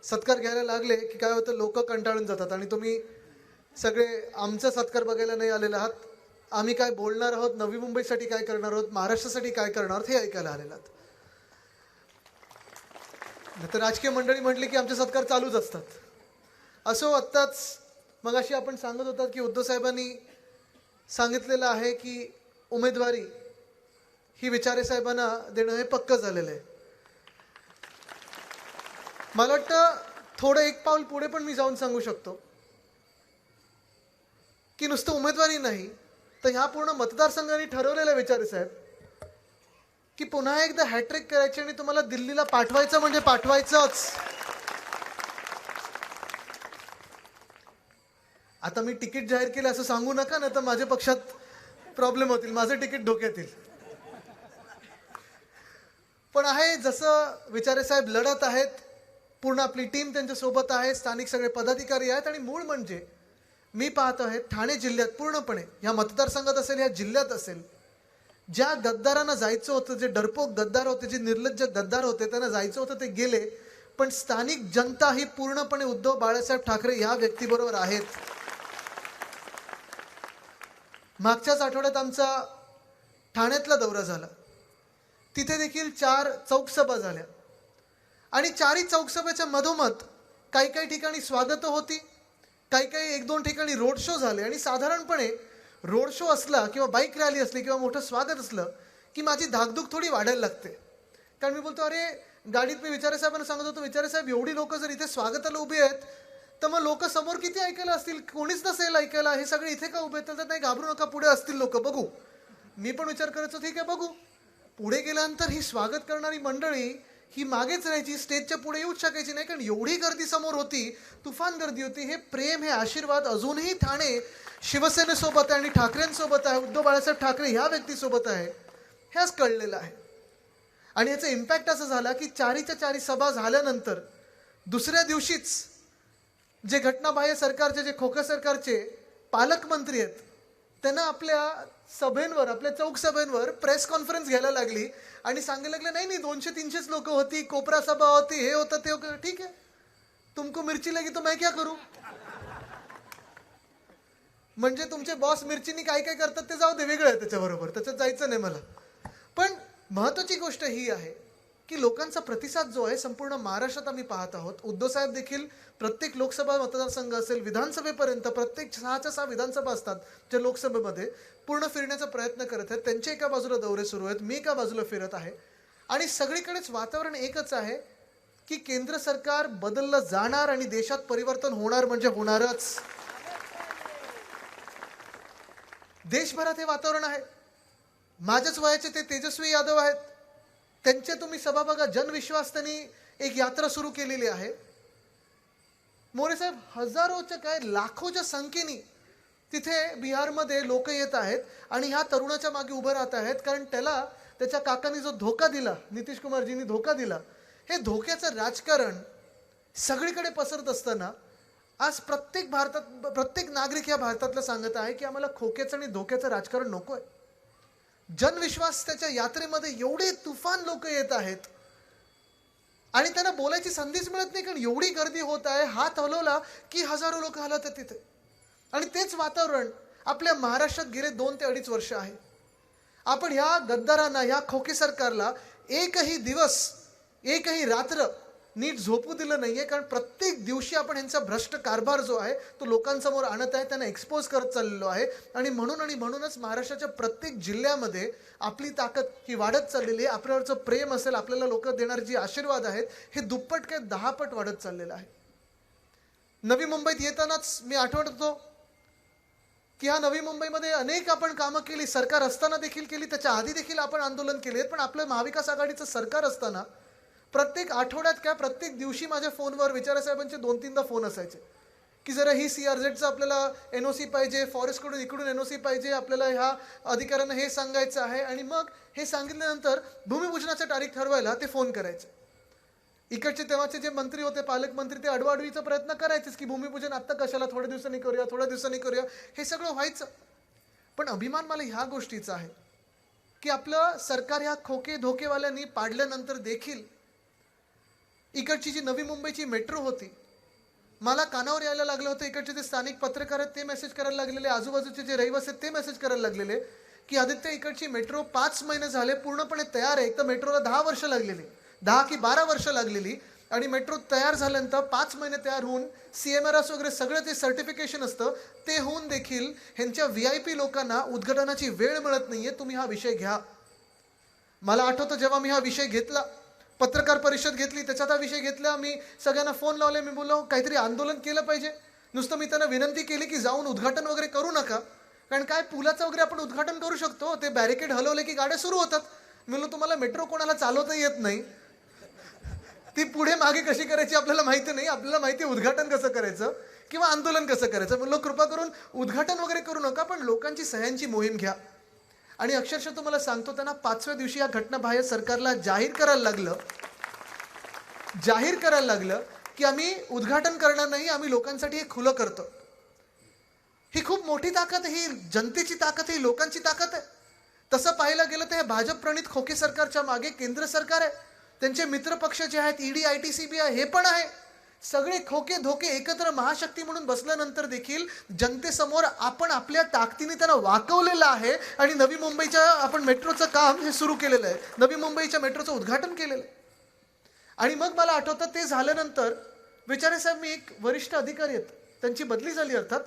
सत्कार घ्यायला लागले की काय होतं, लोक कंटाळून जातात आणि तुम्ही सगळे आमचा सत्कार बघायला नाही आलेले आहात. आम्ही काय बोलणार आहोत, नवी मुंबईसाठी काय करणार आहोत, महाराष्ट्रासाठी काय करणार आहोत हे ऐकायला आलेले आहात. तर राजकीय मंडळी म्हटली की आमचे सत्कार चालूच असतात. असो, आत्ताच मगाशी आपण सांगत होतात की उद्धव साहेबांनी सांगितलेलं आहे की उमेदवारी ही विचारे साहेबांना देणं हे पक्क झालेलं आहे. मला वाटतं थोडं एक पाऊल पुढे पण मी जाऊन सांगू शकतो की नुसतं उमेदवारी नाही तर ह्या पूर्ण मतदारसंघाने ठरवलेलं विचारे साहेब की पुन्हा एकदा हॅट्रिक करायची आणि तुम्हाला दिल्लीला पाठवायचं म्हणजे पाठवायचंच. आता मी तिकीट जाहीर केलं असं सांगू नका, ना तर माझ्या पक्षात प्रॉब्लेम होतील, माझं तिकीट धोक्यात येईल. पण आहे जसं विचारे साहेब लढत आहेत, पूर्ण आपली टीम त्यांच्या सोबत आहे, स्थानिक सगळे पदाधिकारी आहेत आणि मूळ म्हणजे मी पाहतो आहे ठाणे जिल्ह्यात पूर्णपणे या मतदारसंघात असेल, या जिल्ह्यात असेल, ज्या गद्दारांना जायचं होतं, जे डरपोक गद्दार होते, जे निर्लज्ज गद्दार होते, त्यांना जायचं होतं ते गेले. पण स्थानिक जनता ही पूर्णपणे उद्धव बाळासाहेब ठाकरे या व्यक्तीबरोबर आहेत. मागच्याच आठवड्यात आमचा ठाण्यातला दौरा झाला. तिथे देखील 4 चौकसभा झाल्या आणि 4ही चौकसभेच्या मधोमध काही काही ठिकाणी स्वागत होती, काही काही 1-2 ठिकाणी रोड शो झाले. आणि साधारणपणे रोड शो असला किंवा बाईक रॅली असली किंवा मोठं स्वागत असलं की माझी धाकधूक थोडी वाढायला लागते. कारण मी बोलतो, अरे गाडीत मी विचारे साहेबांना सांगत होतो, विचारे साहेब एवढी लोक जर इथे स्वागताला उभी आहेत तर मग लोक समोर किती ऐकायला असतील, कोणीच नसेल ऐकायला, हे सगळे इथे का उभे आहेत. तर नाही, घाबरू नका, पुढे असतील लोक, बघू. मी पण विचार करायचो, ठीक आहे बघू. पुढे गेल्यानंतर ही स्वागत करणारी मंडळी ही मागेच राहायची, स्टेजच्या पुढे येऊच शकायची नाही, कारण एवढी गर्दी समोर होती, तुफान गर्दी होती. हे प्रेम, हे आशीर्वाद अजूनही ठाणे शिवसेनेसोबत आहे आणि ठाकरेंसोबत आहे, उद्धव बाळासाहेब ठाकरे ह्या व्यक्तीसोबत आहे, हे आज कळलेलं आहे. आणि याचा इम्पॅक्ट असं झाला की 4च्या 4 सभा झाल्यानंतर दुसऱ्या दिवशीच जे घटनाबाह्य सरकारचे, जे खोके सरकारचे पालकमंत्री आहेत, त्यांना आपल्या सभेंवर, आपल्या चौक सभेंवर प्रेस कॉन्फरन्स घ्यायला लागली आणि सांगायला लागले, नाही 200-300 लोक होती, कोपरा सभा होती, हे होतं ते होतं. ठीक आहे, तुमको मिर्ची लगी तो मैं क्या करूं. म्हणजे तुमचे बॉस मिरचीनी काय काय करतात ते जाऊ दे, वेगळं आहे, त्याच्याबरोबर त्याच्यात जायचं नाही मला. पण महत्वाची गोष्ट ही आहे की लोकांचा प्रतिसाद जो आहे संपूर्ण महाराष्ट्रात आम्ही पाहत आहोत. उद्धव साहेब देखील प्रत्येक लोकसभा मतदारसंघ असेल, विधानसभेपर्यंत प्रत्येक 6च्या 6 विधानसभा असतात ज्या लोकसभेमध्ये पूर्ण फिरण्याचा प्रयत्न करत आहेत. त्यांच्या एका बाजूला दौरे सुरू आहेत, मी एका बाजूला फिरत आहे आणि सगळीकडेच वातावरण एकच आहे की केंद्र सरकार बदललं जाणार आणि देशात परिवर्तन होणार म्हणजे होणारच. देशभरात हे वातावरण आहे. माझ्याच वयाचे ते तेजस्वी यादव आहेत, त्यांचे तुम्ही सभा बघा, जनविश्वास त्यांनी एक यात्रा सुरू केलेली आहे. मोरे साहेब हजारोच्या काय लाखोच्या संख्येने तिथे बिहारमध्ये लोक येत आहेत आणि ह्या तरुणाच्या मागे उभं राहत आहेत, कारण त्याला त्याच्या काकांनी जो धोका दिला, नितीश कुमारजींनी धोका दिला, हे धोक्याचं राजकारण सगळीकडे पसरत असताना आज प्रत्येक नागरिक या भारतातला सांगत आहे की आम्हाला खोक्याचं आणि धोक्याचं राजकारण नको आहे. जनविश्वास त्याच्या यात्रेमध्ये एवढे तुफान लोक येत आहेत आणि त्यांना बोलायची संधीच मिळत नाही, कारण एवढी गर्दी होत आहे. हात हलवला की हजारो लोक हलत आहेत तिथे. आणि तेच वातावरण आपल्या महाराष्ट्रात गेले 2 ते 2.5 वर्ष आहे. आपण ह्या गद्दारांना, ह्या खोके सरकारला एकही दिवस, एकही रात्र नीट झोपू दिलं नाहीये, कारण प्रत्येक दिवशी आपण यांचा भ्रष्ट कारभार जो आहे तो लोकांसमोर आणत आहे, त्यांना एक्सपोज करत चाललेलो आहे. आणि म्हणूनच महाराष्ट्राच्या प्रत्येक जिल्ह्यामध्ये आपली ताकद ही वाढत चाललेली आहे. आपल्यावरचं प्रेम असेल, आपल्याला लोक देणारे जे आशीर्वाद आहेत हे दुप्पट काय 10 पट वाढत चाललेलं आहे. नवी मुंबईत येतानाच मी आठवत होतो की ह्या नवी मुंबईमध्ये अनेक आपण कामं केली, सरकार असताना देखील केली, त्याच्या आधी देखील आपण आंदोलन केले. पण आपलं महाविकास आघाडीचं सरकार असताना प्रत्येक आठवड्यात काय प्रत्येक दिवशी माझ्या फोनवर विचारे साहेबांचे 2-3दा फोन असायचे की जरा ही CRZचं आपल्याला NOC पाहिजे, फॉरेस्टकडून इकडून NOC पाहिजे, आपल्याला ह्या अधिकाऱ्यांना हे सांगायचं आहे. आणि मग हे सांगितल्यानंतर भूमिपूजनाची तारीख ठरवायला ते फोन करायचे. इकडचे तेव्हाचे जे मंत्री होते, पालकमंत्री, ते अडवाडवीचा प्रयत्न करायचेच की भूमिपूजन आत्ता कशाला, थोड्या दिवसांनी करूया, हे सगळं व्हायचं. पण अभिमान मला ह्या गोष्टीचा आहे की आपलं सरकार ह्या खोके धोकेवाल्यांनी पाडल्यानंतर देखील इकडची जी नवी मुंबईची मेट्रो होती, मला कानावर यायला लागलं होतं. इकडचे जे स्थानिक पत्रकार आहेत ते मेसेज करायला लागलेले, आजूबाजूचे जे रहिवासी आहेत ते मेसेज करायला लागलेले की आदित्य, इकडची मेट्रो 5 महिने झाले पूर्णपणे तयार आहे. एक तर मेट्रोला 10 वर्ष लागलेली, 10 की 12 वर्ष लागलेली, आणि मेट्रो तयार झाल्यानंतर 5 महिने तयार होऊन CMRS वगैरे सगळं जे सर्टिफिकेशन असतं ते होऊन देखील ह्यांच्या VIP लोकांना उद्घाटनाची वेळ मिळत नाहीये. तुम्ही हा विषय घ्या. मला आठवतं जेव्हा मी हा विषय घेतला, पत्रकार परिषद घेतली, त्याच्यात हा विषय घेतला, मी सगळ्यांना फोन लावले, मी बोललो काहीतरी आंदोलन केलं पाहिजे. नुसतं मी त्यांना विनंती केली की जाऊन उद्घाटन वगैरे करू नका, कारण काय पुलाचं वगैरे आपण उद्घाटन करू शकतो, ते बॅरिकेड हलवले की गाड्या सुरू होतात. मी म्हणलो तुम्हाला मेट्रो कोणाला चालवता येत नाही, ती पुढे मागे कशी करायची आपल्याला माहिती नाही, आपल्याला माहिती आहे उद्घाटन कसं करायचं किंवा आंदोलन कसं करायचं. म्हणलो कृपा करून उद्घाटन वगैरे करू नका, पण लोकांची सह्यांची मोहीम घ्या. आणि अक्षरशः तुम्हाला सांगतो, त्यांना 5व्या दिवशी या घटनाबाह्य सरकारला जाहीर करायला लागलं की आम्ही उद्घाटन करणार नाही, आम्ही लोकांसाठी हे खुलं करतो. ही खूप मोठी ताकद आहे, ही जनतेची ताकद आहे, ही लोकांची ताकद आहे. तसं पाहायला गेलं तर हे भाजप प्रणित खोके सरकारच्या मागे केंद्र सरकार आहे, त्यांचे मित्र पक्ष जे आहेत ED, IT, CBI हे पण आहे. सगळे खोके धोके एकत्र महाशक्ती म्हणून बसल्यानंतर देखील जनतेसमोर आपण आपल्या ताकदीने त्यांना वाकवलेलं आहे आणि नवी मुंबईच्या आपण मेट्रोचं काम हे सुरू केलेलं आहे, नवी मुंबईच्या मेट्रोचं उद्घाटन केलेलं आहे. आणि मग मला आठवतं ते झाल्यानंतर विचारे साहेब, मी एक वरिष्ठ अधिकारी आहेत, त्यांची बदली झाली अर्थात,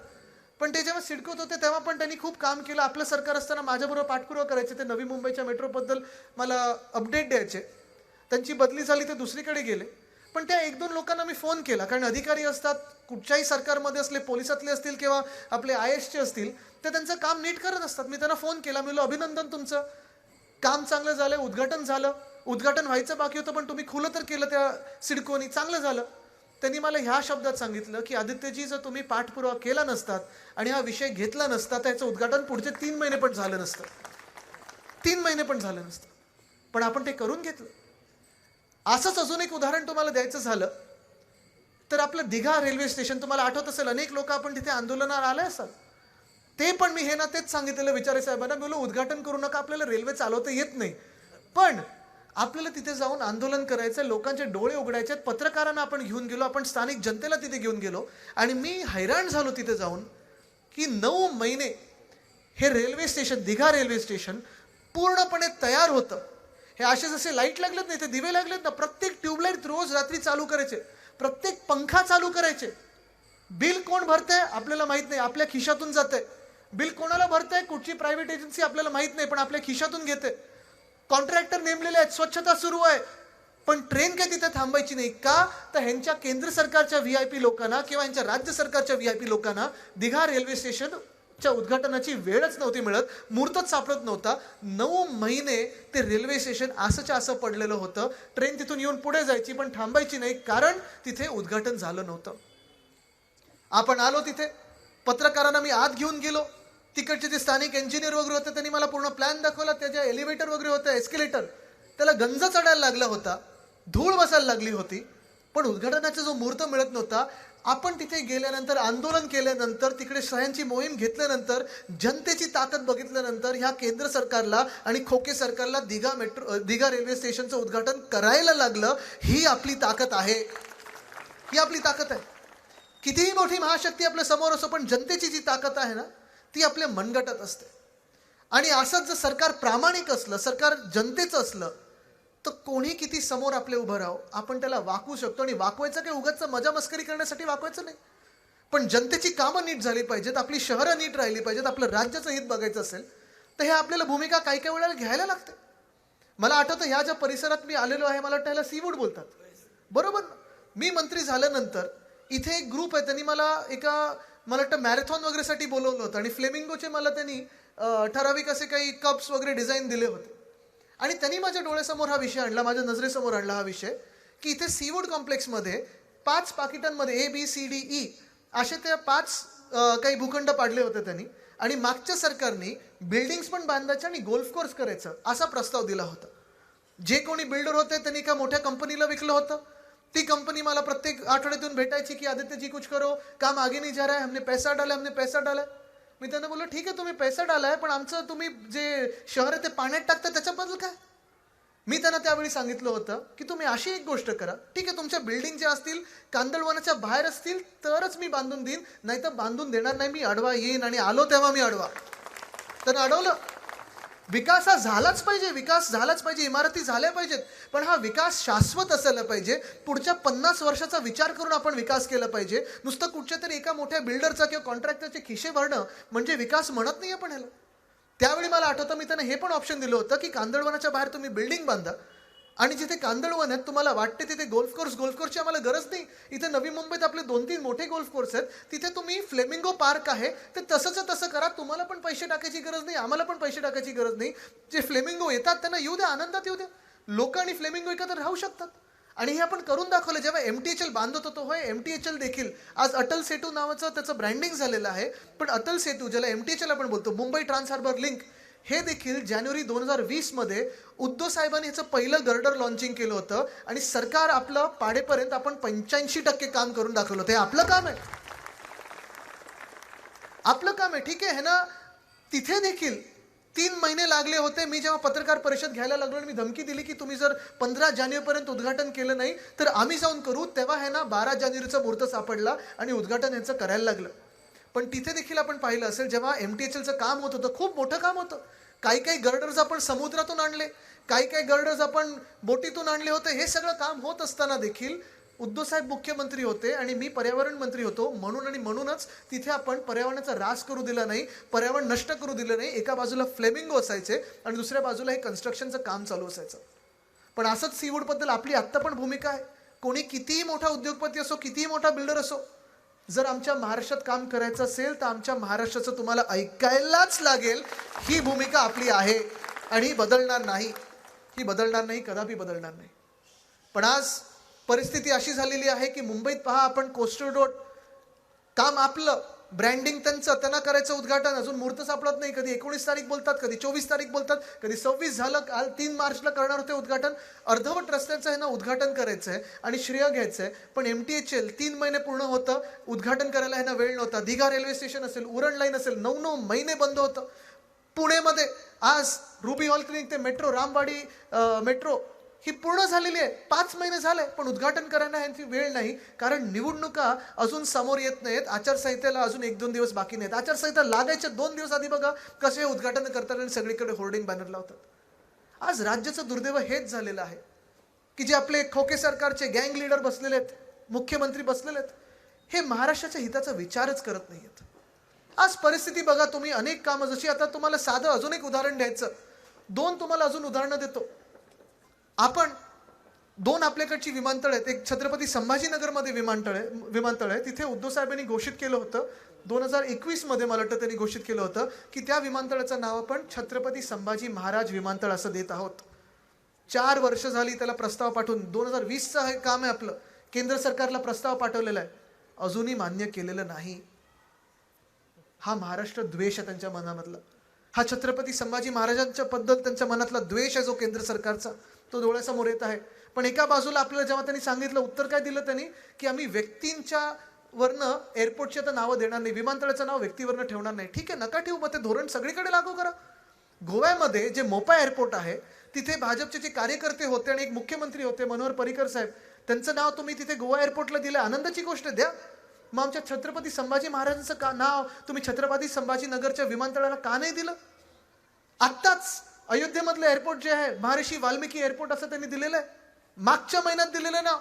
पण ते जेव्हा सिडकोत होते तेव्हा पण त्यांनी खूप काम केलं. आपलं सरकार असताना माझ्याबरोबर पाठपुरावा करायचे, ते नवी मुंबईच्या मेट्रोबद्दल मला अपडेट द्यायचे. त्यांची बदली झाली, ते दुसरीकडे गेले. पण त्या 1-2 लोकांना मी फोन केला, कारण अधिकारी असतात, कुठच्याही सरकारमध्ये असले, पोलिसातले असतील किंवा आपले IASचे असतील, ते त्यांचं काम नीट करत असतात. मी त्यांना फोन केला, मी म्हणलो अभिनंदन, तुमचं काम चांगलं झालं, उद्घाटन झालं, उद्घाटन व्हायचं बाकी होतं पण तुम्ही खुलं तर केलं त्या सिडकोनी, चांगलं झालं. त्यांनी मला ह्या शब्दात सांगितलं की आदित्यजी, जर तुम्ही पाठपुरावा केला नसतात आणि हा विषय घेतला नसता तर याचं उद्घाटन पुढचे 3 महिने पण झालं नसतं, 3 महिने पण झालं नसतं, पण आपण ते करून घेतलं. असंच अजून एक उदाहरण तुम्हाला द्यायचं झालं तर आपलं दिघा रेल्वे स्टेशन, तुम्हाला आठवत असेल, अनेक लोक आपण तिथे आंदोलनाला आले असाल. ते पण मी हे ना तेच सांगितलेलं विचारे साहेबांना, मी बोललो उद्घाटन करू नका, आपल्याला रेल्वे चालवता येत नाही, पण आपल्याला तिथे जाऊन आंदोलन करायचं, लोकांचे डोळे उघडायचे. पत्रकारांना आपण घेऊन गेलो, आपण स्थानिक जनतेला तिथे घेऊन गेलो, आणि मी हैराण झालो तिथे जाऊन की 9 महिने हे railway station, Digha railway station पूर्णपणे तयार होतं. हे असे जसे लाईट लागलेत नाही, ते दिवे लागलेत ना, प्रत्येक ट्यूबलाईट रोज रात्री चालू करायचे, प्रत्येक पंखा चालू करायचे. बिल कोण भरतंय आपल्याला माहित नाही, आपल्या खिशातून जातंय. बिल कोणाला भरतंय, कुठची प्रायव्हेट एजन्सी आपल्याला माहित नाही, पण आपल्या खिशातून घेते. कॉन्ट्रॅक्टर नेमलेले आहेत, स्वच्छता सुरू आहे, पण ट्रेन काय तिथे थांबायची नाही. का तर ह्यांच्या केंद्र सरकारच्या VIP लोकांना किंवा ह्यांच्या राज्य सरकारच्या VIP लोकांना दिघा रेल्वे स्टेशनच्या उद्घाटनाची वेळच नव्हती मिळत, मुहूर्तच सापडत नव्हता. 9 महिने ते रेल्वे स्टेशन असंच्या असं पडलेलं होतं. ट्रेन तिथून येऊन पुढे जायची पण थांबायची नाही, कारण तिथे उद्घाटन झालं नव्हतं. आपण आलो तिथे, पत्रकारांना मी आत घेऊन गेलो, तिकडचे जे स्थानिक इंजिनियर वगैरे होते त्यांनी मला पूर्ण प्लॅन दाखवला. त्याच्या एलिव्हेटर वगैरे होतं, एस्केलेटर, त्याला गंज चढायला लागला होता, धूळ बसायला लागली होती, पण उद्घाटनाचा जो मुहूर्त मिळत नव्हता. आपण तिथे गेल्यानंतर, आंदोलन केल्यानंतर, तिकडे सह्यांची मोहीम घेतल्यानंतर, जनतेची ताकद बघितल्यानंतर ह्या केंद्र सरकारला आणि खोके सरकारला दिघा रेल्वे स्टेशनचं उद्घाटन करायला लागलं. ही आपली ताकद आहे, ही आपली ताकद आहे. कितीही मोठी महाशक्ती आपल्या समोर असो, पण जनतेची जी ताकद आहे ना, ती आपल्या मनगटात असते. आणि असंच जर सरकार प्रामाणिक असलं, सरकार जनतेचं असलं, तर कोणी किती समोर आपले उभं राहो, आपण त्याला वाकवू शकतो. आणि वाकवायचं काही उगाच मजा मस्करी करण्यासाठी वाकवायचं नाही, पण जनतेची कामं नीट झाली पाहिजेत, आपली शहरं नीट राहिली पाहिजेत, आपलं राज्याचं हित बघायचं असेल तर हे आपल्याला भूमिका काही काही वेळेला घ्यायला लागते. मला आठवतं ह्या ज्या परिसरात मी आलेलो आहे, मला वाटतं ह्याला सीवूड बोलतात, बरोबर. मी मंत्री झाल्यानंतर इथे एक ग्रुप आहे, त्यांनी मला मला वाटतं मॅरेथॉन वगैरेसाठी बोलवलं होतं, आणि फ्लेमिंगोचे मला त्यांनी ठराविक असे काही कप्स वगैरे डिझाईन दिले होते. आणि त्यांनी माझ्या डोळ्यासमोर हा विषय आणला, माझ्या नजरेसमोर आणला हा विषय, की इथे सीवूड कॉम्प्लेक्समध्ये 5 पाकिटांमध्ये ABCDE असे त्या 5 काही भूखंड पाडले होते त्यांनी, आणि मागच्या सरकारने बिल्डिंग्स पण बांधायच्या आणि गोल्फ कोर्स करायचं असा प्रस्ताव दिला होता. जे कोणी बिल्डर होते त्यांनी एका मोठ्या कंपनीला विकलं होतं. ती कंपनी मला प्रत्येक आठवड्यातून भेटायची की आदित्य जी कुछ करो, काम आगे नहीं जा रहा है, हमने पैसा डाला, हमने पैसा डाला. मी त्यांना बोललो ठीक आहे, तुम्ही पैसा डालाय, पण आमचं तुम्ही जे शहर आहे ते पाण्यात टाकता त्याच्याबद्दल काय. मी त्यांना त्यावेळी सांगितलं होतं की तुम्ही अशी एक गोष्ट करा, ठीक आहे तुमच्या बिल्डिंग ज्या असतील कांदळवनाच्या बाहेर असतील तरच मी बांधून देईन, नाही तर बांधून देणार नाही. मी अडवा येईन आणि आलो तेव्हा मी अडवा. तर अडवलं. विकास हा झालाच पाहिजे, विकास झालाच पाहिजे, इमारती झाल्या पाहिजेत, पण हा विकास शाश्वत असायला पाहिजे. पुढच्या 50 वर्षाचा विचार करून आपण विकास केला पाहिजे. नुसतं कुठच्या तरी एका मोठ्या बिल्डरचा किंवा कॉन्ट्रॅक्टरचे खिशे भरणं म्हणजे विकास म्हणत नाही आपण ह्याला. त्यावेळी मला आठवतं मी त्यांना हे पण ऑप्शन दिलं होतं की कांदळवनाच्या बाहेर तुम्ही बिल्डिंग बांधा आणि जिथे कांदळवन आहेत तुम्हाला वाटते तिथे गोल्फ कोर्सची आम्हाला गरज नाही. इथे नवी मुंबईत आपले 2-3 मोठे गोल्फ कोर्स आहेत, तिथे तुम्ही फ्लेमिंगो पार्क आहे ते तसंच तसं करा. तुम्हाला पण पैसे टाकायची गरज नाही, आम्हाला पण पैसे टाकायची गरज नाही. जे फ्लेमिंगो येतात त्यांना येऊ द्या, आनंदात येऊ द्या. लोक आणि फ्लेमिंगो एकत्र राहू शकतात आणि हे आपण करून दाखवलं. जेव्हा MTHL बांधत होतो, होय MTHL देखील आज अटल सेतू नावाचं त्याचं ब्रँडिंग झालेलं आहे, पण अटल सेतू ज्याला MTHL आपण बोलतो, मुंबई ट्रान्स हार्बर लिंक, हे देखील जानेवारी 2020 मध्ये उद्धव साहेबांनी याचं पहिलं गर्डर लॉन्चिंग केलं होतं आणि सरकार आपलं पाडेपर्यंत आपण 85% काम करून दाखवलं होतं. हे आपलं काम आहे, आपलं काम आहे. ठीक आहे ना. तिथे देखील 3 महिने लागले होते. मी जेव्हा पत्रकार परिषद घ्यायला लागलो आणि मी धमकी दिली की तुम्ही जर 15 जानेवारीपर्यंत उद्घाटन केलं नाही तर आम्ही जाऊन करू, तेव्हा आहे ना 12 जानेवारीचा मुहूर्त सापडला आणि उद्घाटन यांचं करायला लागलं. पण तिथे देखील आपण पाहिलं असेल जेव्हा MTHLचं काम होत होतं, खूप मोठं काम होतं. काही गर्डर्स आपण समुद्रातून आणले, काही गर्डर्स आपण बोटीतून आणले होते. हे सगळं काम होत असताना देखील उद्धव साहेब मुख्यमंत्री होते आणि मी पर्यावरण मंत्री होतो, म्हणूनच तिथे आपण पर्यावरणाचा ऱ्हास करू दिला नाही, पर्यावरण नष्ट करू दिलं नाही. एका बाजूला फ्लेमिंगो असायचे आणि दुसऱ्या बाजूला हे कन्स्ट्रक्शनचं काम चालू असायचं. पण असंच सीवूडबद्दल आपली आत्ता पण भूमिका आहे. कोणी कितीही मोठा उद्योगपती असो, कितीही मोठा बिल्डर असो, जर आमच्या महाराष्ट्रात काम करायचं असेल तर आमच्या महाराष्ट्राचं तुम्हाला ऐकायलाच लागेल. ही भूमिका आपली आहे आणि ही बदलणार नाही, ही बदलणार नाही, कदापि बदलणार नाही. पण आज परिस्थिती अशी झालेली आहे की मुंबईत पहा आपण कोस्टल रोड काम आपलं, ब्रँडिंग त्यांना करायचं उद्घाटन, अजून मुहूर्त सापडत नाही. कधी 19 तारीख बोलतात, कधी 24 तारीख बोलतात, कधी 26 झालं. काल 3 मार्चला करणार होते उद्घाटन. अर्धवट रस्त्याचं आहे ना उद्घाटन करायचं आहे आणि श्रेय घ्यायचं आहे. पण MTHL 3 महिने पूर्ण होतं, उद्घाटन करायला आहे ना वेळ नव्हता. दिघा रेल्वे स्टेशन असेल, उरण लाईन असेल, 9 महिने बंद होतं. पुणेमध्ये आज रुबी हॉल क्लिनिक ते मेट्रो, रामवाडी मेट्रो ही पूर्ण झालेली आहे. 5 महिने झाले पण उद्घाटन करायला यांची वेळ नाही, कारण निवडणुका अजून समोर येत नाहीत. आचारसंहितेला अजून 1-2 दिवस बाकी नाहीत. आचारसंहिता लागायच्या 2 दिवस आधी बघा कसे उद्घाटन करतात आणि सगळीकडे होर्डिंग बॅनर लावतात. आज राज्याचं दुर्दैव हेच झालेलं आहे की जे आपले खोके सरकारचे गँग लीडर बसलेले आहेत, मुख्यमंत्री बसलेले आहेत, हे महाराष्ट्राच्या हिताचा विचारच करत नाहीयेत. आज परिस्थिती बघा तुम्ही, अनेक कामं जशी आता तुम्हाला साधं अजून एक उदाहरण द्यायचं, 2 तुम्हाला अजून उदाहरणं देतो. आपण 2 आपल्याकडची विमानतळ आहेत. एक छत्रपती संभाजीनगरमध्ये विमानतळ आहे. तिथे उद्धव साहेबांनी घोषित केलं होतं 2021 मध्ये, मला वाटतं त्यांनी घोषित केलं होतं की त्या विमानतळाचं नाव आपण छत्रपती संभाजी महाराज विमानतळ असं देत आहोत. 4 वर्ष झाली त्याला प्रस्ताव पाठवून. 2020चं हे काम आहे आपलं. केंद्र सरकारला प्रस्ताव पाठवलेला आहे, अजूनही मान्य केलेलं नाही. हा महाराष्ट्र द्वेष आहे त्यांच्या मनामधला. हा छत्रपती संभाजी महाराजांच्या बद्दल त्यांच्या मनातला द्वेष आहे जो केंद्र सरकारचा, तो डोळ्यासमोर येत आहे. पण एका बाजूला आपल्याला जेव्हा त्यांनी सांगितलं, उत्तर काय दिलं त्यांनी, की आम्ही व्यक्तींच्या वरनं एअरपोर्टची आता नावं देणार नाही, विमानतळाचं नाव व्यक्तीवरनं ठेवणार नाही. ठीक आहे, नका ठेवू, मग ते धोरण सगळीकडे लागू करा. गोव्यामध्ये जे मोपा एअरपोर्ट आहे तिथे भाजपचे जे कार्यकर्ते होते आणि एक मुख्यमंत्री होते मनोहर पर्रिकर साहेब, त्यांचं नाव तुम्ही तिथे गोवा एअरपोर्टला दिलं, आनंदाची गोष्ट द्या. मग आमच्या छत्रपती संभाजी महाराजांचं नाव तुम्ही छत्रपती संभाजीनगरच्या विमानतळाला का नाही दिलं? आत्ताच अयोध्येमधलं एअरपोर्ट जे आहे महर्षी वाल्मिकी एअरपोर्ट असं त्यांनी दिलेलं आहे, मागच्या महिन्यात दिलेलं नाव.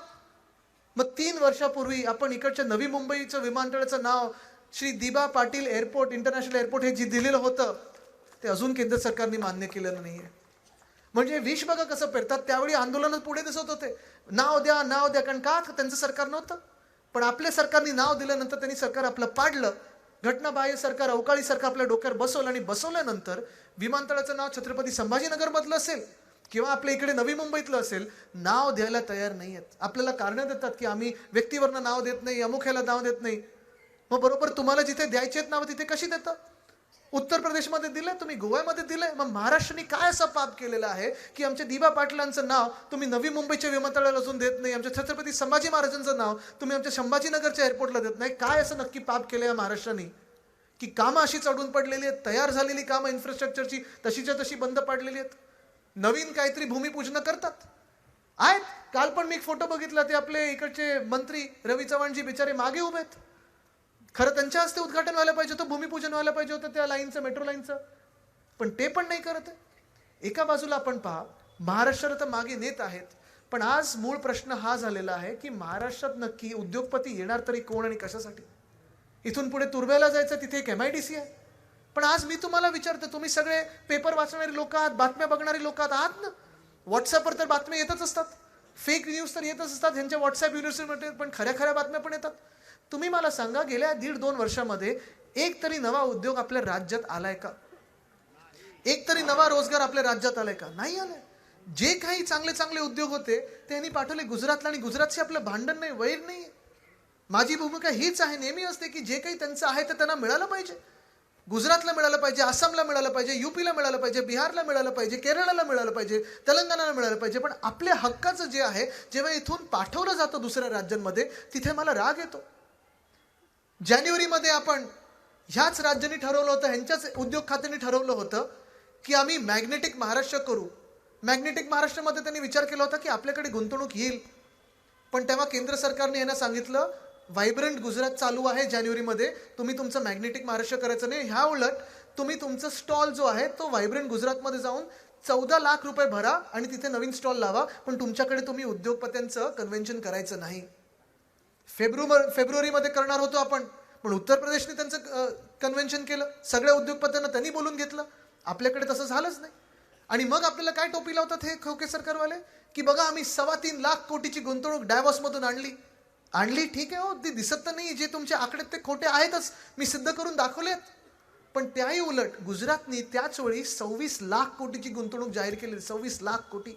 मग 3 वर्षापूर्वी आपण इकडच्या नवी मुंबईचं विमानतळाचं नाव श्री दिबा पाटील एअरपोर्ट, इंटरनॅशनल एअरपोर्ट हे जे दिलेलं होतं ते अजून केंद्र सरकारने मान्य केलेलं नाहीये. म्हणजे विष बघा कसं पेरतात. त्यावेळी आंदोलन पुढे दिसत होते, नाव द्या नाव द्या, कारण का त्यांचं सरकार नव्हतं. पण आपल्या सरकारने नाव दिल्यानंतर त्यांनी सरकार आपलं पाडलं. घटनाबाह्य सरकार, अवकाळी सरकार आपल्या डोक्यावर बसवलं आणि बसवल्यानंतर विमानतळाचं नाव छत्रपती संभाजीनगर मधलं असेल किंवा आपल्या इकडे नवी मुंबईतलं असेल, नाव द्यायला तयार नाही आहेत. आपल्याला कारणं देतात की आम्ही व्यक्तीवरनं नाव देत नाही, अमुख्याला नाव देत नाही. मग बरोबर तुम्हाला जिथे द्यायचे आहेत नाव तिथे कशी देता? उत्तर प्रदेशमध्ये दिलंय, तुम्ही गोव्यामध्ये दिलंय. मग महाराष्ट्राने काय असं पाप केलेलं आहे की आमच्या दिबा पाटलांचं नाव तुम्ही नवी मुंबईच्या विमानतळाला अजून देत नाही, आमच्या छत्रपती संभाजी महाराजांचं नाव तुम्ही आमच्या संभाजीनगरच्या एअरपोर्टला देत नाही? काय असं नक्की पाप केलं या महाराष्ट्राने की कामं अशी चढून पडलेली आहेत, तयार झालेली कामं इन्फ्रास्ट्रक्चरची तशीच्या तशी बंद पाडलेली आहेत? नवीन काहीतरी भूमिपूजन करतात आहेत. काल पण मी एक फोटो बघितला, ते आपले इकडचे मंत्री रवी चव्हाणजी बिचारे मागे उभे आहेत. खरं त्यांच्या हस्ते उद्घाटन व्हायला पाहिजे होतं, भूमिपूजन व्हायला पाहिजे होतं त्या लाईनचं, मेट्रो लाईनचं, पण ते पण नाही करत आहे. एका बाजूला आपण पहा, महाराष्ट्राला तर मागे नेत आहेत, पण आज मूळ प्रश्न हा झालेला आहे की महाराष्ट्रात नक्की उद्योगपती येणार तरी कोण आणि कशासाठी. इथून पुढे तुर्भ्याला जायचं, तिथे एक MIDC आहे. पण आज मी तुम्हाला विचारतो, तुम्ही सगळे पेपर वाचणारी लोक आहात, बातम्या बघणारी लोक आहात ना. व्हॉट्सअपवर तर बातम्या येतच असतात, फेक न्यूज तर येतच असतात, ह्यांच्या व्हॉट्सअप युनिव्हर्सिटीमध्ये पण खऱ्या बातम्या पण येतात. तुम्ही मला सांगा, गेल्या 1.5-2 वर्षामध्ये एक तरी नवा उद्योग आपल्या राज्यात आलाय का? एक तरी नवा रोजगार आपल्या राज्यात आलाय का? नाही आलाय. जे काही चांगले चांगले उद्योग होते त्यांनी पाठवले गुजरातला, आणि गुजरातशी आपलं भांडण नाही, वैर नाही. माझी भूमिका हीच आहे, नेहमी असते की जे काही त्यांचं आहे ते त्यांना मिळालं पाहिजे. गुजरातला मिळालं पाहिजे, आसामला मिळालं पाहिजे, UPला मिळालं पाहिजे, बिहारला मिळालं पाहिजे, केरळला मिळालं पाहिजे, तेलंगणाला मिळालं पाहिजे. पण आपल्या हक्काचं जे आहे, जेव्हा इथून पाठवलं जातं दुसऱ्या राज्यांमध्ये, तिथे मला राग येतो. जानेवारीमध्ये आपण ह्याच राज्यांनी ठरवलं होतं, ह्यांच्याच उद्योग खात्याने ठरवलं होतं की आम्ही मॅग्नेटिक महाराष्ट्र करू. मॅग्नेटिक महाराष्ट्रामध्ये त्यांनी विचार केला होता की आपल्याकडे गुंतवणूक येईल, पण तेव्हा केंद्र सरकारने यांना सांगितलं व्हायब्रंट गुजरात चालू आहे जानेवारीमध्ये, तुम्ही तुमचं मॅग्नेटिक महाराष्ट्र करायचं नाही. ह्या उलट तुम्ही तुमचा स्टॉल जो आहे तो व्हायब्रंट गुजरातमध्ये जाऊन 14 लाख रुपये भरा आणि तिथे नवीन स्टॉल लावा, पण तुमच्याकडे तुम्ही उद्योगपत्यांचं कन्व्हेन्शन करायचं नाही. फेब्रुवारीमध्ये करणार होतो आपण, पण उत्तर प्रदेशने त्यांचं कन्व्हेन्शन केलं, सगळ्या उद्योगपत्यांना त्यांनी बोलून घेतलं. आपल्याकडे तसं झालंच नाही. आणि मग आपल्याला काय टोपी लावतात हे खोके सरकारवाले, की बघा आम्ही 3.25 लाख कोटीची गुंतवणूक डायव्हॉर्समधून आणली. ठीक आहे हो, ती दिसत तर नाही, जे तुमचे आकडे ते खोटे आहेतच, मी सिद्ध करून दाखवलेत. पण त्याही उलट गुजरातनी त्याच वेळी 26 लाख कोटीची गुंतवणूक जाहीर केली. 26 लाख कोटी.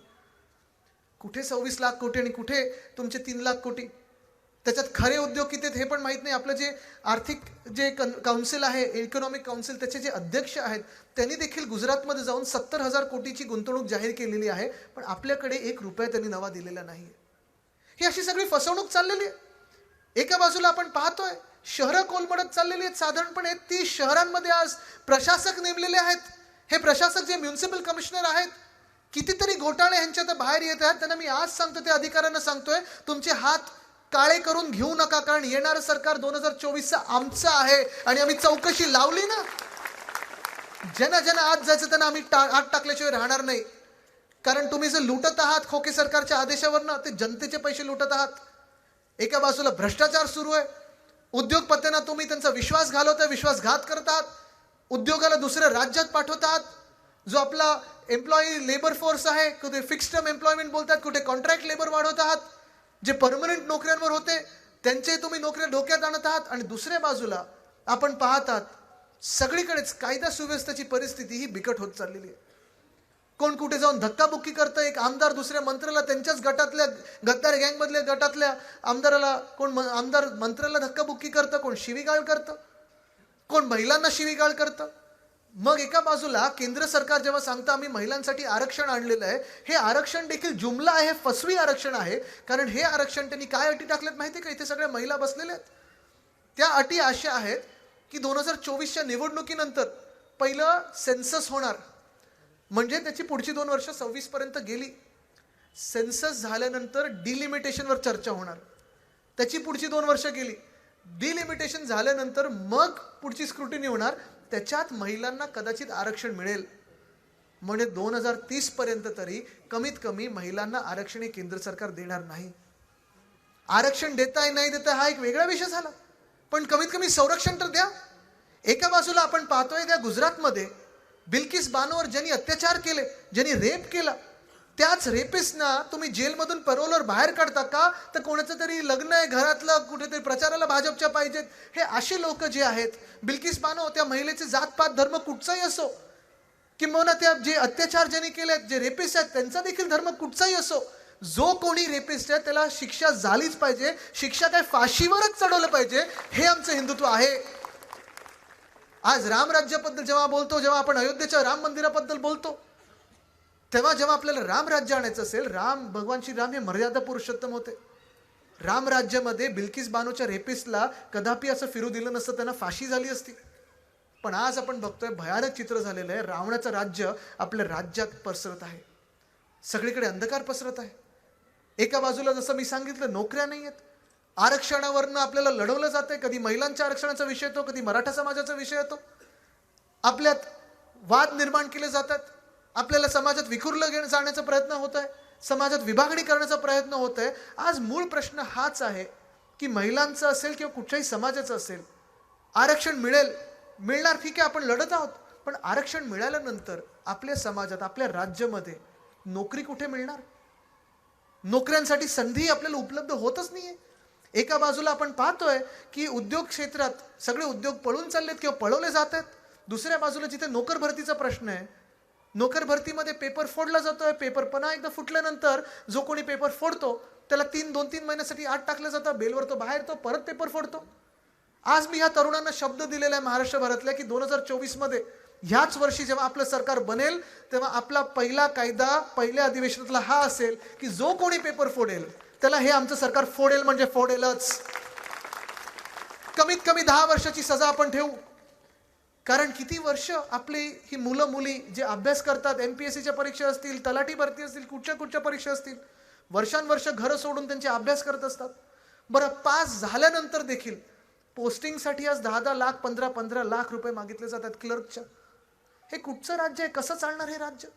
कुठे 26 लाख कोटी आणि कुठे तुमचे 3 लाख कोटी? त्याच्यात खरे उद्योग किती आहेत हे पण माहीत नाही. आपलं जे आर्थिक जे काउन्सिल आहे, इकॉनॉमिक काउन्सिल, त्याचे जे अध्यक्ष आहेत, त्यांनी देखील गुजरातमध्ये जाऊन 70,000 कोटीची गुंतवणूक जाहीर केलेली आहे, पण आपल्याकडे 1 रुपया त्यांनी नवा दिलेला नाही. ही अशी सगळी फसवणूक चाललेली आहे. एका बाजूला आपण पाहतोय शहरं कोलमडत चाललेली आहेत. साधारणपणे 30 शहरांमध्ये आज प्रशासक नेमलेले आहेत. हे प्रशासक जे म्युन्सिपल कमिशनर आहेत, कितीतरी घोटाळे ह्यांच्यात बाहेर येत आहेत. त्यांना मी आज सांगतो, त्या अधिकाऱ्यांना सांगतोय, तुमचे हात काळे करून घेऊ नका, कारण येणारं सरकार 2024चं आमचं आहे आणि आम्ही चौकशी लावली ना. ज्यांना आत जायचं त्यांना आम्ही आत टाकल्याशिवाय राहणार नाही. कारण तुम्ही जे लुटत आहात खोके सरकारच्या आदेशावरनं, ते जनतेचे पैसे लुटत आहात. एका बाजूला भ्रष्टाचार सुरू आहे, उद्योगपत्यांना तुम्ही त्यांचा विश्वास घालवताय, विश्वासघात करतात, उद्योगाला दुसऱ्या राज्यात पाठवतात. जो आपला एम्प्लॉई लेबर फोर्स आहे, कुठे फिक्स्ड टर्म एम्प्लॉयमेंट बोलतात, कुठे कॉन्ट्रॅक्ट लेबर वाढवत आहात. जे परमनंट नोकऱ्यांवर होते त्यांचे तुम्ही नोकऱ्या धोक्यात आणत आहात. आणि दुसऱ्या बाजूला आपण पाहतात सगळीकडेच कायदा सुव्यवस्थेची परिस्थिती ही बिकट होत चाललेली आहे. कोण कुठे जाऊन धक्काबुक्की करतं, एक आमदार दुसऱ्या मंत्र्याला, त्यांच्याच गटातल्या गद्दार गँगमधल्या गटातल्या आमदाराला, कोण आमदार मंत्र्याला धक्काबुक्की करतं, कोण शिवीगाळ करतं, कोण महिलांना शिवीगाळ करतं. मग एका बाजूला केंद्र सरकार जेव्हा सांगतं आम्ही महिलांसाठी आरक्षण आणलेलं आहे, हे आरक्षण देखील जुमला आहे, फसवी आरक्षण आहे. कारण हे आरक्षण त्यांनी काय अटी टाकल्यात माहिती आहे का? इथे सगळ्या महिला बसलेल्या आहेत. त्या अटी अशा आहेत की 2024च्या निवडणुकीनंतर पहिलं सेन्सस होणार, म्हणजे त्याची पुढची 2 वर्ष 26 पर्यंत गेली. सेन्सस झाल्यानंतर डिलिमिटेशनवर चर्चा होणार, त्याची पुढची 2 वर्ष गेली. डिलिमिटेशन झाल्यानंतर मग पुढची स्क्रुटिनी होणार, त्याच्यात महिलांना कदाचित आरक्षण मिळेल. म्हणजे 2030 पर्यंत तरी कमीत कमी महिलांना आरक्षण हे केंद्र सरकार देणार नाही. आरक्षण देताय नाही देताय हा एक वेगळा विषय झाला, पण कमीत कमी संरक्षण तर द्या. एका बाजूला आपण पाहतोय त्या गुजरातमध्ये बिल्किस बानोवर ज्यांनी अत्याचार केले, ज्यांनी रेप केला, त्याच रेपिस्टना तुम्ही जेलमधून परोलवर बाहेर काढता का? तर कोणाचं तरी लग्न आहे घरातलं, कुठेतरी प्रचाराला भाजपच्या पाहिजेत. हे असे लोक जे आहेत, बिल्किस बानो त्या महिलेचे जातपात धर्म कुठचाही असो, किंवा त्या जे अत्याचार ज्यांनी केले, जे रेपिस्ट आहेत त्यांचा देखील धर्म कुठचाही असो, जो कोणी रेपिस्ट आहे त्याला शिक्षा झालीच पाहिजे. शिक्षा काय फाशीवरच चढवलं पाहिजे, हे आमचं हिंदुत्व आहे. आज रामराज्याबद्दल जेव्हा बोलतो, जेव्हा आपण अयोध्येच्या राम मंदिराबद्दल बोलतो, तेव्हा जेव्हा आपल्याला राम राज्य आणायचं असेल, भगवान श्रीराम हे मर्यादा पुरुषोत्तम होते. राम राज्यामध्ये बिल्किस बानोच्या रेपिस्टला कदापि असं फिरू दिलं नसतं, त्यांना फाशी झाली असती. पण आज आपण बघतोय भयानक चित्र झालेलं आहे. रावणाचं राज्य आपल्या राज्यात पसरत आहे. सगळीकडे अंधकार पसरत आहे. एका बाजूला जसं मी सांगितलं नोकऱ्या नाही आहेत, आरक्षणावरनं आपल्याला लढवलं जातंय. कधी महिलांच्या आरक्षणाचा विषय येतो, कधी मराठा समाजाचा विषय येतो. आपल्यात वाद निर्माण केले जातात, आपल्याला समाजात विखुरलं जाण्याचा प्रयत्न होत आहे, समाजात विभागणी करण्याचा प्रयत्न होत आहे. आज मूळ प्रश्न हाच आहे की महिलांचा असेल किंवा कुठच्याही समाजाचं असेल, आरक्षण मिळणार ठीक आहे, आपण लढत आहोत, पण आरक्षण मिळाल्यानंतर आपल्या समाजात आपल्या राज्यामध्ये नोकरी कुठे मिळणार? नोकऱ्यांसाठी संधी आपल्याला उपलब्ध होतच नाहीये. एका बाजूला आपण पाहतोय की उद्योग क्षेत्रात सगळे उद्योग पळून चाललेत किंवा पळवले जात आहेत. दुसऱ्या बाजूला जिथे नोकर भरतीचा प्रश्न आहे, नोकर भरतीमध्ये पेपर फोडला जातोय. पेपर पुन्हा एकदा फुटल्यानंतर जो कोणी पेपर फोडतो त्याला 2-3 महिन्यासाठी आत टाकलं जातं, बेलवर तो बाहेर तो परत पेपर फोडतो. आज मी ह्या तरुणांना शब्द दिलेला आहे महाराष्ट्रभरातल्या की 2024 मध्ये ह्याच वर्षी जेव्हा आपलं सरकार बनेल तेव्हा आपला पहिला कायदा पहिल्या अधिवेशनातला हा असेल की जो कोणी पेपर फोडेल त्याला हे आमचं सरकार फोडेल म्हणजे फोडेलच. कमीत कमी 10 वर्षाची सजा आपण ठेवू. कारण किती वर्ष आपली ही मुलं मुली जे अभ्यास करतात, MPSCच्या परीक्षा असतील, तलाठी भरती असतील, कुठच्या परीक्षा असतील, वर्षानुवर्ष घरं सोडून त्यांचे अभ्यास करत असतात. बरं, पास झाल्यानंतर देखील पोस्टिंगसाठी आज 10-10 लाख 15-15 लाख रुपये मागितले जातात क्लर्कच्या. हे कुठचं राज्य आहे? कसं चालणार हे राज्य?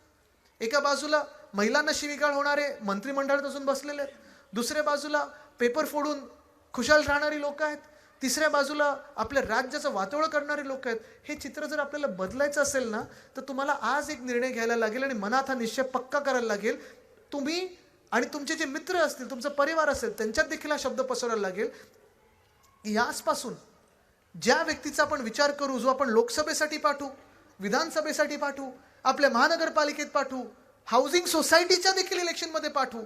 एका बाजूला महिलांना शिवीगाळ होणारे मंत्रिमंडळात अजून बसलेले आहेत, दुसऱ्या बाजूला पेपर फोडून खुशाल राहणारी लोक आहेत, तिसऱ्या बाजूला आपल्या राज्याचं वातोळं करणारे लोक आहेत. हे चित्र जर आपल्याला बदलायचं असेल ना तर तुम्हाला आज एक निर्णय घ्यायला लागेल आणि मनात हा निश्चय पक्का करायला लागेल. तुम्ही आणि तुमचे जे मित्र असतील, तुमचा परिवार असेल, त्यांच्यात देखील हा शब्द पसरवायला लागेल. याचपासून ज्या व्यक्तीचा आपण विचार करू, जो आपण लोकसभेसाठी पाठवू, विधानसभेसाठी पाठवू, आपल्या महानगरपालिकेत पाठवू, हाऊसिंग सोसायटीच्या देखील इलेक्शनमध्ये पाठवू,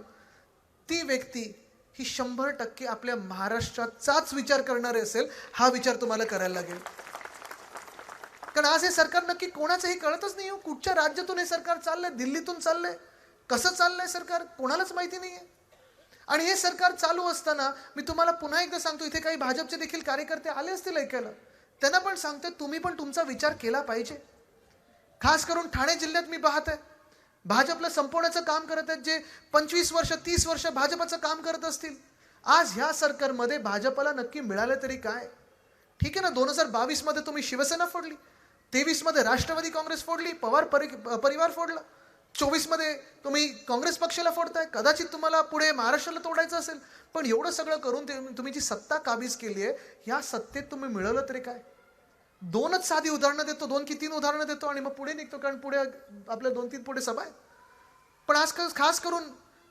ती व्यक्ती ही 100% आपल्या महाराष्ट्राचाच विचार करणारे असेल. हा विचार तुम्हाला करायला लागेल. कारण आज हे सरकार नक्की कोणाचंही कळतच नाही. कुठच्या राज्यातून हे सरकार चाललंय, दिल्लीतून चाललंय, कसं चाललंय सरकार कोणालाच माहिती नाहीये. आणि हे सरकार चालू असताना मी तुम्हाला पुन्हा एकदा सांगतो, इथे काही भाजपचे देखील कार्यकर्ते आले असतील ऐकायला, त्यांना पण सांगतो तुम्ही पण तुमचा विचार केला पाहिजे. खास करून ठाणे जिल्ह्यात मी पाहतोय भाजपला संपवण्याचं काम करत आहेत, जे 25 वर्ष 30 वर्ष भाजपचं काम करत असतील. आज ह्या सरकारमध्ये भाजपला नक्की मिळालं तरी काय? ठीक आहे ना, 2022 मध्ये तुम्ही शिवसेना फोडली, 23 मध्ये राष्ट्रवादी काँग्रेस फोडली, पवार परिवार फोडला, 24 मध्ये तुम्ही काँग्रेस पक्षाला फोडताय. कदाचित तुम्हाला पुढे महाराष्ट्राला तोडायचं असेल, पण एवढं सगळं करून तुम्ही जी सत्ता काबीज केली आहे, ह्या सत्तेत तुम्ही मिळवलं तरी काय? 2च साधी उदाहरणं देतो, 2 की 3 उदाहरणं देतो आणि मग पुढे निघतो, कारण पुढे आपल्या 2-3 पुढे सभा आहे. पण आज खास करून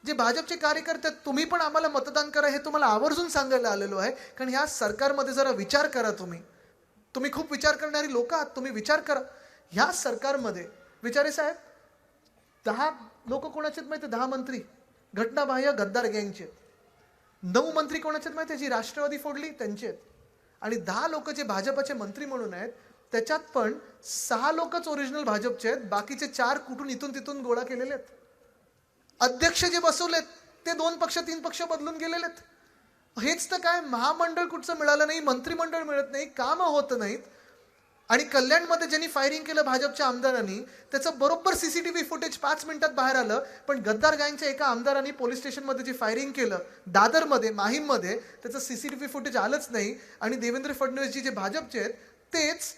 जे भाजपचे कार्यकर्ते आहेत, तुम्ही पण आम्हाला मतदान करा हे तुम्हाला आवर्जून सांगायला आलेलो आहे. कारण ह्या सरकारमध्ये जरा विचार करा. तुम्ही खूप विचार करणारी लोक आहात, तुम्ही विचार करा. ह्या सरकारमध्ये विचारे साहेब 10 लोक कोणाचे माहिती? 10 मंत्री घटनाबाह्य गद्दार गँगचे. 9 मंत्री कोणाचे माहिती? जी राष्ट्रवादी फोडली त्यांचे आहेत. आणि 10 लोक जे भाजपचे मंत्री म्हणून आहेत, त्याच्यात पण 6 लोकच ओरिजिनल भाजपचे आहेत, बाकीचे 4 कुठून इथून तिथून गोळा केलेले आहेत. अध्यक्ष जे बसवलेत ते 2 पक्ष 3 पक्ष बदलून गेलेले आहेत. हेच तर काय, महामंडळ कुठचं मिळालं नाही, मंत्रिमंडळ मिळत नाही, कामं होत नाहीत. आणि कल्याणमध्ये ज्यांनी फायरिंग केलं भाजपच्या आमदारांनी, त्याचं बरोबर CCTV फुटेज 5 मिनिटात बाहेर आलं. पण गद्दार गँगच्या एका आमदारांनी पोलीस स्टेशनमध्ये जे फायरिंग केलं दादरमध्ये, माहीममध्ये, त्याचं CCTV फुटेज आलंच नाही. आणि देवेंद्र फडणवीसजी जे भाजपचे आहेत तेच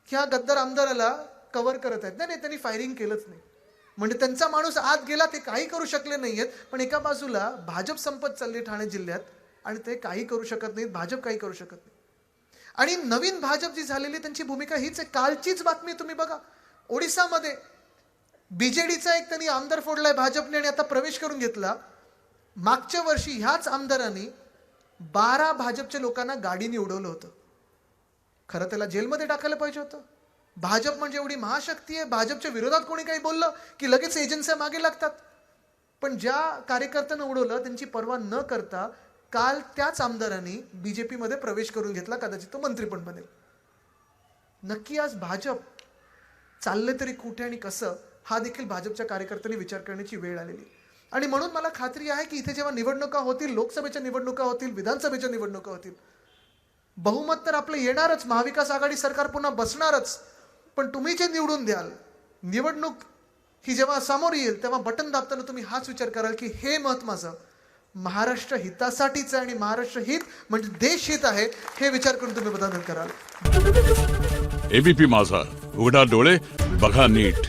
ह्या गद्दार आमदाराला कव्हर करत आहेत. नाही, त्यांनी फायरिंग केलंच नाही. म्हणजे त्यांचा माणूस आत गेला, ते काही करू शकले नाहीयेत. पण एका बाजूला भाजप संपत चालली ठाणे जिल्ह्यात आणि ते काही करू शकत नाहीत, भाजप काही करू शकत नाही. आणि नवीन भाजप जी झालेली त्यांची भूमिका हीच आहे. कालचीच बातमी तुम्ही बघा, ओडिसामध्ये BJDचा एक त्यांनी आमदार फोडलाय भाजपने आणि आता प्रवेश करून घेतला. मागच्या वर्षी ह्याच आमदारांनी 12 भाजपच्या लोकांना गाडीने उडवलं होतं. खरं त्याला जेलमध्ये टाकायला पाहिजे होतं. भाजप म्हणजे एवढी महाशक्ती आहे, भाजपच्या विरोधात कोणी काही बोललं की लगेच एजन्स्या मागे लागतात. पण ज्या कार्यकर्त्यांना उडवलं त्यांची पर्वा न करता काल त्याच आमदारांनी BJP मध्ये प्रवेश करून घेतला. कदाचित तो मंत्री पण बनेल. नक्की आज भाजप चालले तरी कुठे आणि कसं, हा देखील भाजपच्या कार्यकर्त्यांनी विचार करण्याची वेळ आलेली. आणि म्हणून मला खात्री आहे की इथे जेव्हा निवडणुका होतील, लोकसभेच्या निवडणुका होतील, विधानसभेच्या निवडणुका होतील, बहुमत तर आपलं येणारच, महाविकास आघाडी सरकार पुन्हा बसणारच. पण तुम्ही जे निवडून द्याल, निवडणूक ही जेव्हा समोर येईल तेव्हा बटन दाबताना तुम्ही हाच विचार कराल की हे मत माझं महाराष्ट्र हितासाठीच आहे आणि महाराष्ट्र हित म्हणजे देश हित आहे, हे विचार करून तुम्ही मतदान कराल. एबीपी माझा, उघडा डोळे बघा नीट.